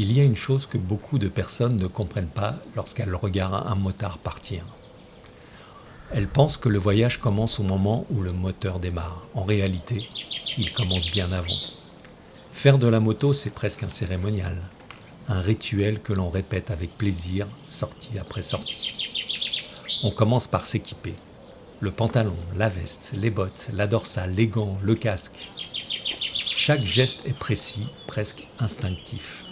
Il y a une chose que beaucoup de personnes ne comprennent pas lorsqu'elles regardent un motard partir. Elles pensent que le voyage commence au moment où le moteur démarre. En réalité, il commence bien avant. Faire de la moto, c'est presque un cérémonial, un rituel que l'on répète avec plaisir, sortie après sortie. On commence par s'équiper. Le pantalon, la veste, les bottes, la dorsale, les gants, le casque. Chaque geste est précis, presque instinctif.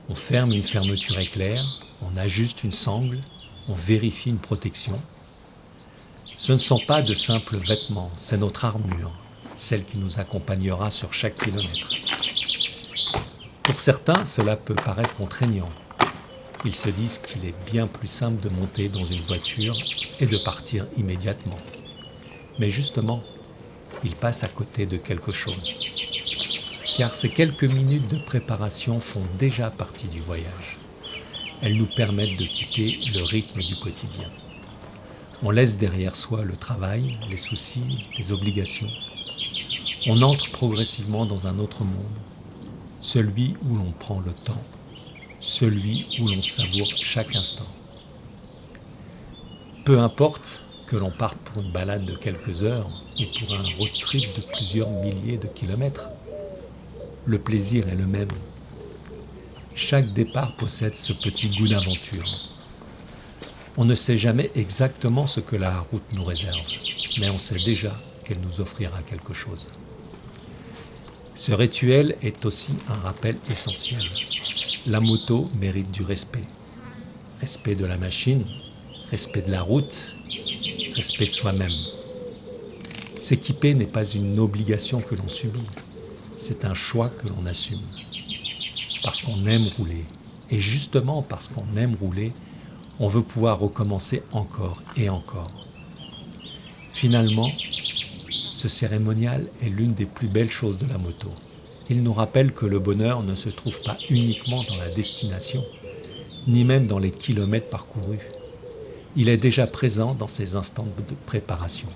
On ferme une fermeture éclair, on ajuste une sangle, on vérifie une protection. Ce ne sont pas de simples vêtements, c'est notre armure, celle qui nous accompagnera sur chaque kilomètre. Pour certains, cela peut paraître contraignant. Ils se disent qu'il est bien plus simple de monter dans une voiture et de partir immédiatement. Mais justement, ils passent à côté de quelque chose. Car ces quelques minutes de préparation font déjà partie du voyage. Elles nous permettent de quitter le rythme du quotidien. On laisse derrière soi le travail, les soucis, les obligations. On entre progressivement dans un autre monde, celui où l'on prend le temps, celui où l'on savoure chaque instant. Peu importe que l'on parte pour une balade de quelques heures ou pour un road trip de plusieurs milliers de kilomètres, le plaisir est le même. Chaque départ possède ce petit goût d'aventure. On ne sait jamais exactement ce que la route nous réserve, mais on sait déjà qu'elle nous offrira quelque chose. Ce rituel est aussi un rappel essentiel. La moto mérite du respect. Respect de la machine, respect de la route, respect de soi-même. S'équiper n'est pas une obligation que l'on subit, c'est un choix que l'on assume. Parce qu'on aime rouler, et justement parce qu'on aime rouler, on veut pouvoir recommencer encore et encore. Finalement, ce cérémonial est l'une des plus belles choses de la moto. Il nous rappelle que le bonheur ne se trouve pas uniquement dans la destination, ni même dans les kilomètres parcourus. Il est déjà présent dans ces instants de préparation.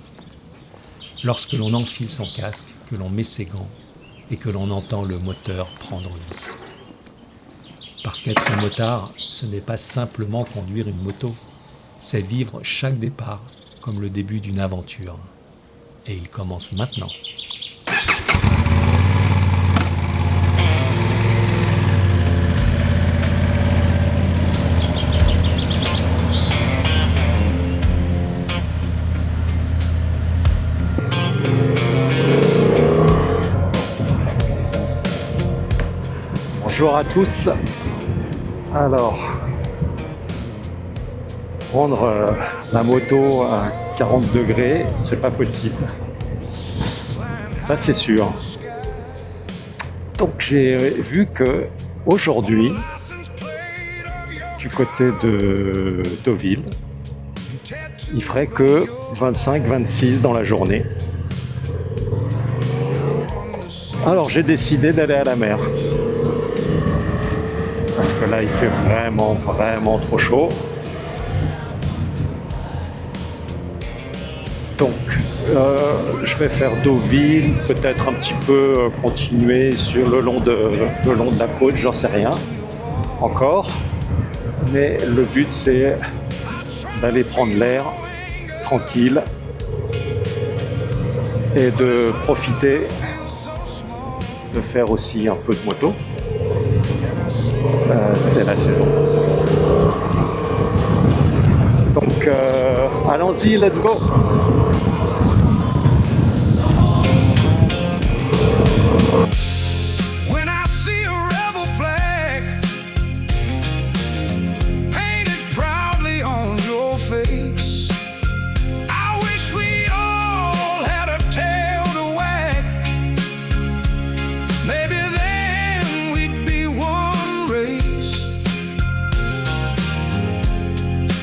Lorsque l'on enfile son casque, que l'on met ses gants et que l'on entend le moteur prendre vie. Parce qu'être un motard, ce n'est pas simplement conduire une moto, c'est vivre chaque départ comme le début d'une aventure. Et il commence maintenant. Bonjour à tous. Alors, prendre la moto à 40 degrés, c'est pas possible. Ça, c'est sûr. Donc, j'ai vu que aujourd'hui, du côté de Deauville, il ferait que 25-26 dans la journée. Alors, j'ai décidé d'aller à la mer. Parce que là, il fait vraiment trop chaud. Donc, je vais faire Deauville, peut-être un petit peu continuer sur le long de la côte, j'en sais rien encore. Mais le but, c'est d'aller prendre l'air tranquille et de profiter de faire aussi un peu de moto. C'est la saison. Donc, allons-y, let's go!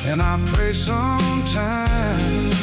And I pray sometimes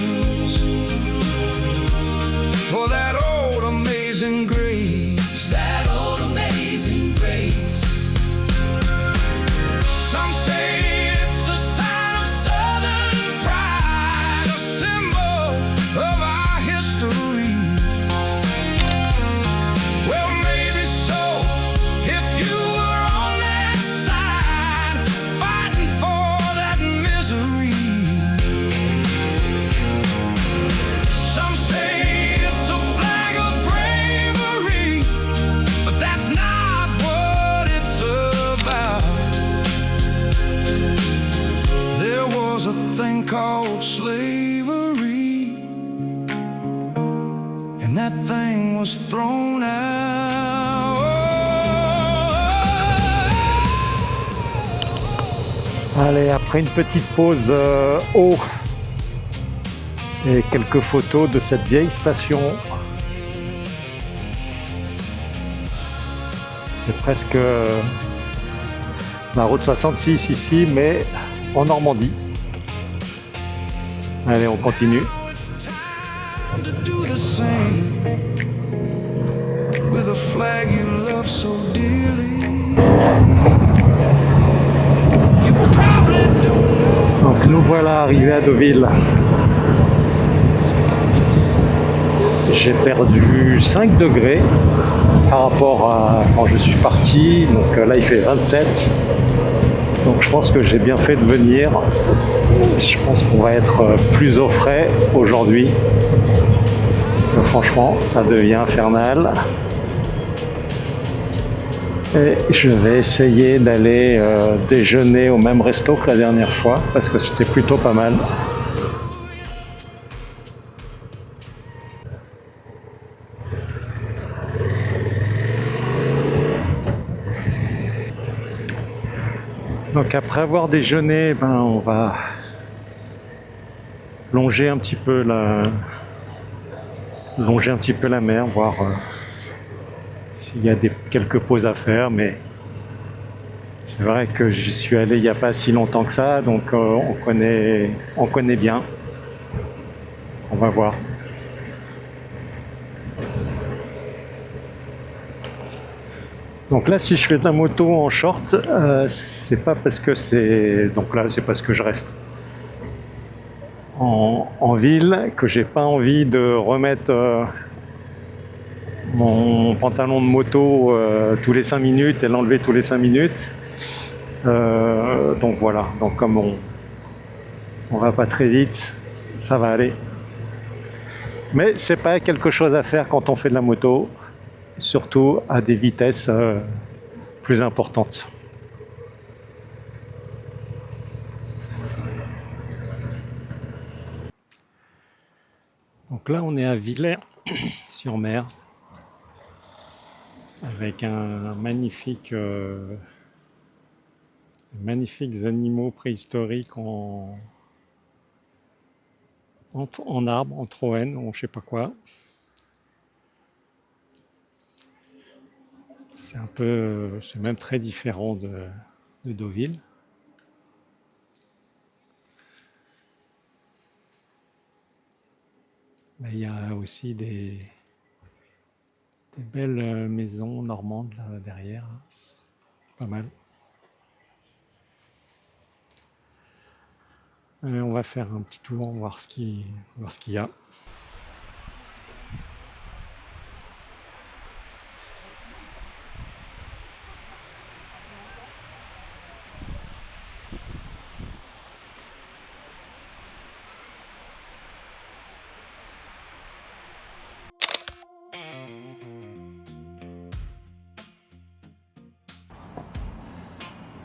and that thing was thrown out. Allez, après une petite pause eau et quelques photos de cette vieille station. C'est presque la route 66 ici, mais en Normandie. Allez, on continue. To do the same with a flag you love so dearly. You probably don't. Donc nous voilà arrivés à Deauville. J'ai perdu 5 degrés par rapport à quand je suis parti. Donc là il fait 27. Donc je pense que j'ai bien fait de venir. Je pense qu'on va être plus au frais aujourd'hui. Parce que franchement ça devient infernal. Et je vais essayer d'aller déjeuner au même resto que la dernière fois parce que c'était plutôt pas mal. Donc après avoir déjeuné, on va longer un petit peu la mer, voir s'il y a quelques pauses à faire, mais c'est vrai que j'y suis allé il n'y a pas si longtemps que ça, donc on connaît bien. On va voir. Donc là, si je fais de la moto en short, c'est pas parce que donc là, c'est parce que je reste en ville, que j'ai pas envie de remettre mon pantalon de moto tous les 5 minutes et l'enlever tous les 5 minutes. Donc voilà, donc comme on va pas très vite, ça va aller. Mais c'est pas quelque chose à faire quand on fait de la moto, surtout à des vitesses plus importantes. Donc là on est à Villers-sur-Mer avec magnifiques animaux préhistoriques en arbre, en troène, ou je sais pas quoi. C'est même très différent de Deauville. Mais il y a aussi des belles maisons normandes là derrière. C'est pas mal. Allez, on va faire un petit tour, voir ce qu'il y a.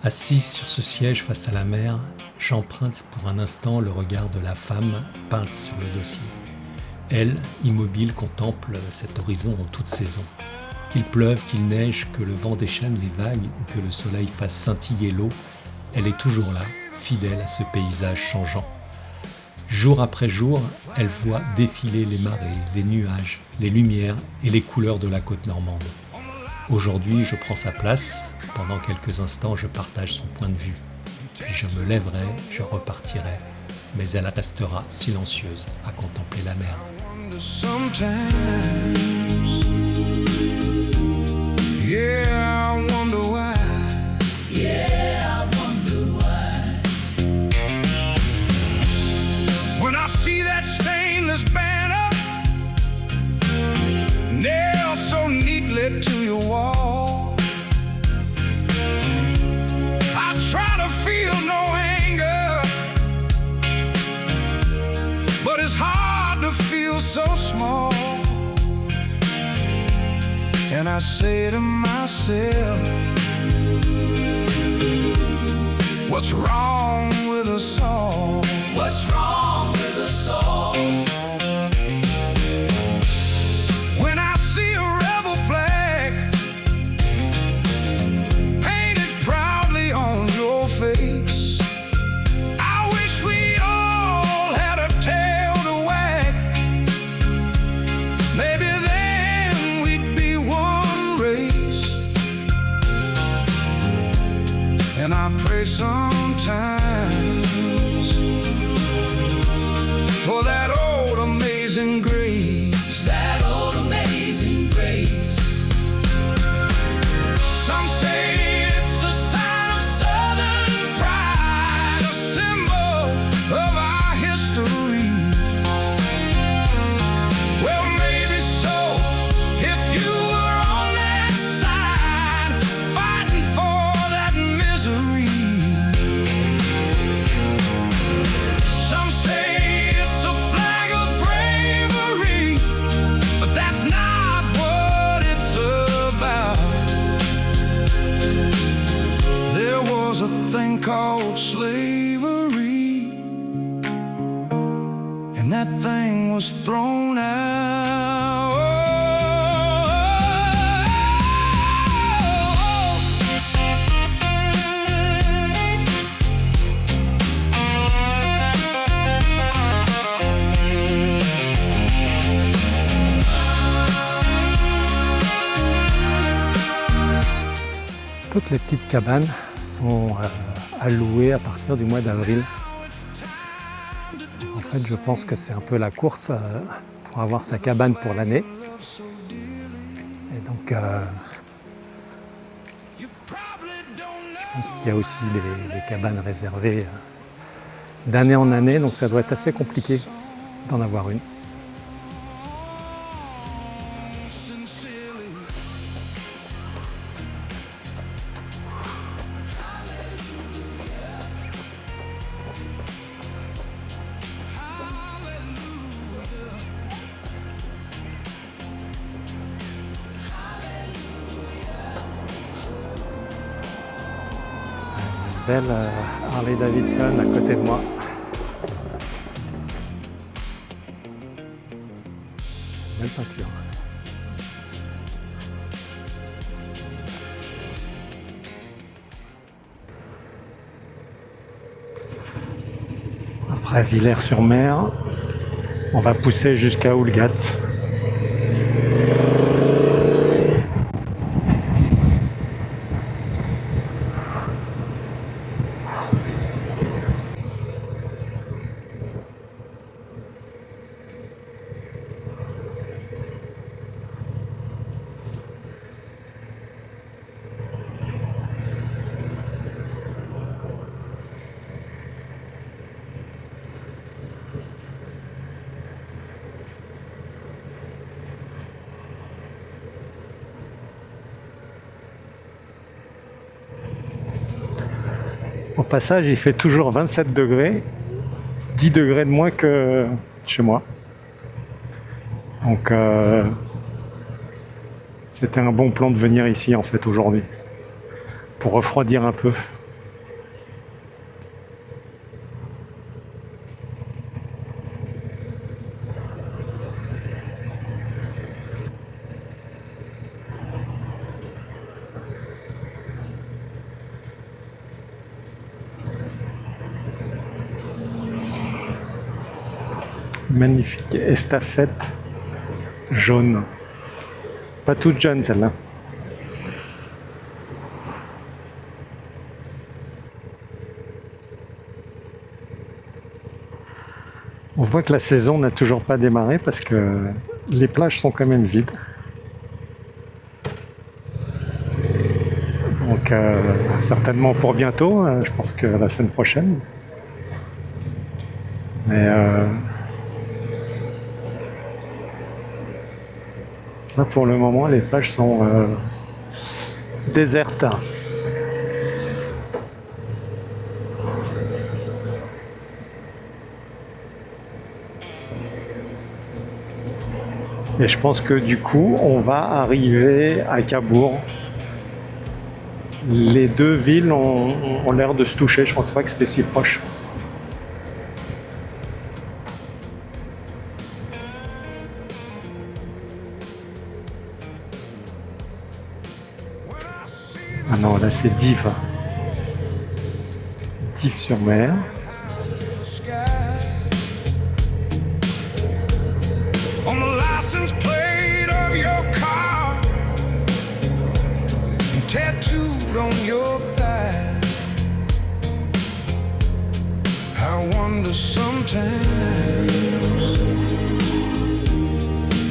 Assis sur ce siège face à la mer, j'emprunte pour un instant le regard de la femme peinte sur le dossier. Elle, immobile, contemple cet horizon en toute saison. Qu'il pleuve, qu'il neige, que le vent déchaîne les vagues ou que le soleil fasse scintiller l'eau, elle est toujours là, fidèle à ce paysage changeant. Jour après jour, elle voit défiler les marées, les nuages, les lumières et les couleurs de la côte normande. Aujourd'hui, je prends sa place. Pendant quelques instants, je partage son point de vue. Puis je me lèverai, je repartirai. Mais elle restera silencieuse à contempler la mer. To your wall, I try to feel no anger, but it's hard to feel so small. And I say to myself, what's wrong with us all? What's wrong with us all? was thrown out. Toutes les petites cabanes sont allouées à partir du mois d'avril. En fait, je pense que c'est un peu la course pour avoir sa cabane pour l'année. Et donc, je pense qu'il y a aussi des cabanes réservées d'année en année, donc ça doit être assez compliqué d'en avoir une. Belle Harley Davidson à côté de moi. Belle peinture. Après Villers-sur-Mer, on va pousser jusqu'à Oulgat. Au passage, il fait toujours 27 degrés, 10 degrés de moins que chez moi. Donc, c'était un bon plan de venir ici en fait aujourd'hui, pour refroidir un peu. Magnifique estafette jaune. Pas toute jeune celle-là. On voit que la saison n'a toujours pas démarré parce que les plages sont quand même vides. Donc certainement pour bientôt, je pense que la semaine prochaine. Mais là pour le moment les plages sont désertes. Et je pense que du coup on va arriver à Cabourg. Les deux villes ont l'air de se toucher, je ne pensais pas que c'était si proche. Ah non, là c'est Dives. Dives-sur-Mer. On your thigh, I wonder sometimes.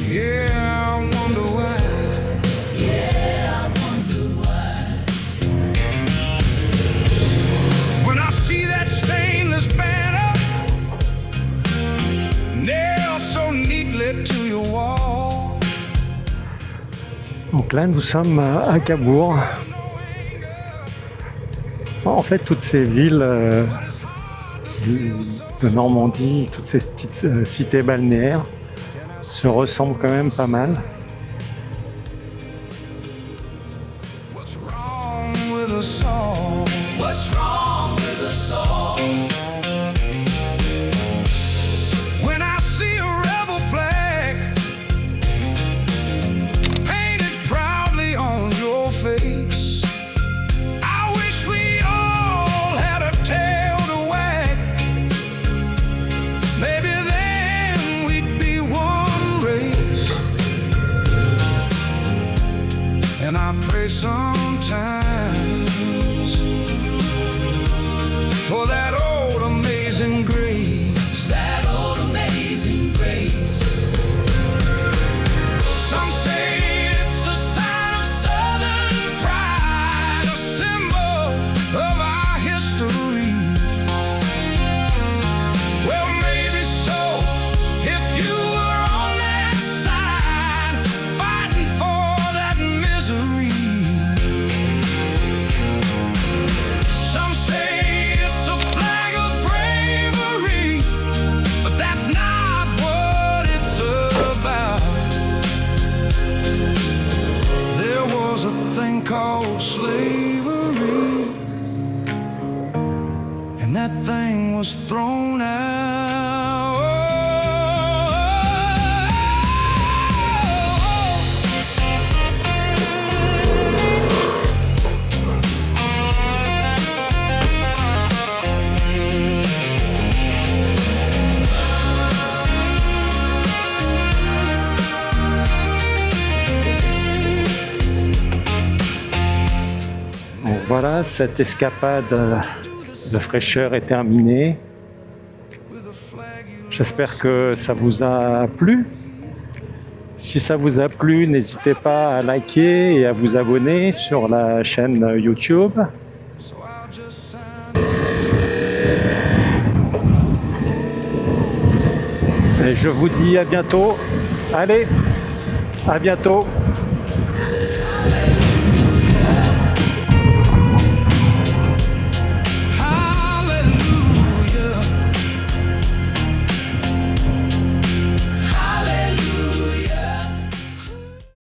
Yeah, I wonder why. Yeah, I wonder why. When I see that stainless banner nailed so neatly to your wall. Donc là nous sommes à Cabourg. En fait, toutes ces villes de Normandie, toutes ces petites cités balnéaires se ressemblent quand même pas mal. When I see a rebel sometimes for that old amazing grace. That old amazing grace. Some say it's a sign of Southern pride, a symbol of our history. Well, maybe so, if you were on that side, fighting for that misery. Some say it's a flag of bravery, but that's not what it's about. There was a thing called slavery, and that thing was thrown out. Donc voilà, cette escapade de fraîcheur est terminée. J'espère que ça vous a plu. Si ça vous a plu, n'hésitez pas à liker et à vous abonner sur la chaîne YouTube. Et je vous dis à bientôt. Allez, à bientôt.